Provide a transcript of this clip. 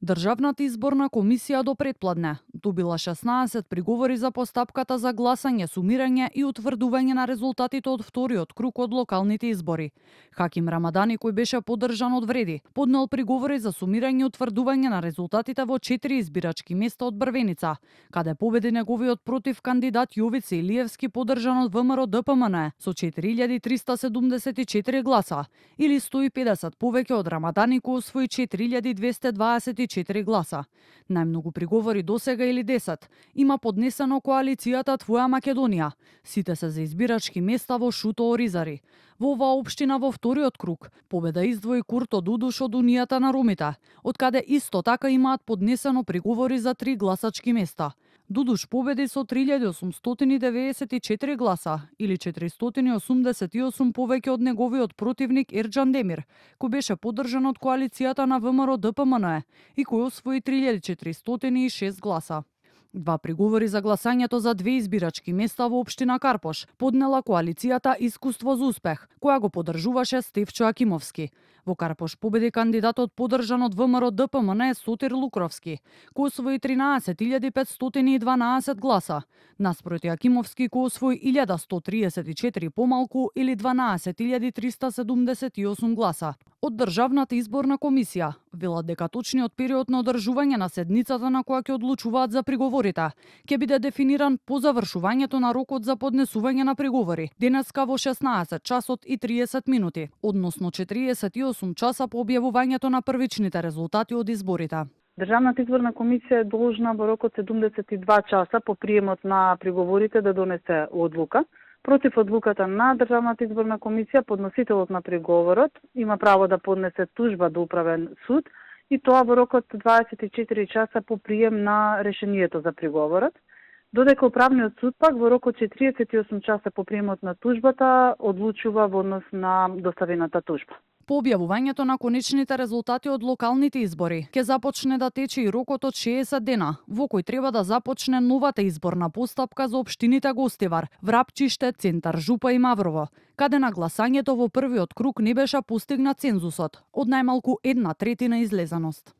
Државната изборна комисија до претпладне добила 16 приговори за постапката за гласање, сумирање и утврдување на резултатите од вториот круг од локалните избори. Хаким Рамадани, кој беше поддржан од вреди, поднел приговори за сумирање и утврдување на резултатите во 4 избирачки места од Брвеница, каде победи неговиот против кандидат Јовице Илиевски, поддржан од ВМРО ДПМН со 4374 гласа, или 150 повеќе од Рамадани, кој освои 4224 гласа. Најмногу приговори досега или 10 има поднесено коалицијата Твоја Македонија. Сите се за избирачки места во Шуто Оризари. Во оваа општина во вториот круг победа издвои Курто Дудуш од Унијата на ромите, од каде исто така имаат поднесено приговори за 3 гласачки места. Дудуш победи со 3894 гласа, или 488 повеќе од неговиот противник Ерџан Демир, кој беше поддржан од коалицијата на ВМРО ДПМН и кој освои 3406 гласа. Два приговори за гласањето за 2 избирачки места во општина Карпош поднела коалицијата Искуство за успех, која го поддржуваше Стефчо Акимовски. Во Карпош победи кандидатот поддржан од ВМРО ДПМН Сотир Лукровски, кој освои 13512 гласа, наспроти Акимовски кој освои 1134 помалку или 12378 гласа. Од Државната изборна комисија велат дека точниот период на одржување на седницата на која ќе одлучуваат за приговорите ќе биде дефиниран по завршувањето на рокот за поднесување на приговори, денеска во 16 часот и 30 минути, односно 48 часа по објавувањето на првичните резултати од изборите. Државната изборна комисија е должна во рок од 72 часа по приемот на приговорите да донесе одлука. Против одлуката на Државната изборна комисија, подносителот на приговорот има право да поднесе тужба до управен суд и тоа во рок од 24 часа по прием на решението за приговорот, додека управниот суд пак во рок од 48 часа по приемот на тужбата одлучува во однос на доставената тужба. По објавувањето на конечните резултати од локалните избори ќе започне да тече и рокот од 60 дена, во кој треба да започне новата изборна постапка за општините Гостивар, Врапчиште, Центар Жупа и Маврово, каде на гласањето во првиот круг не беше постигнат цензусот од најмалку 1/3 излезаност.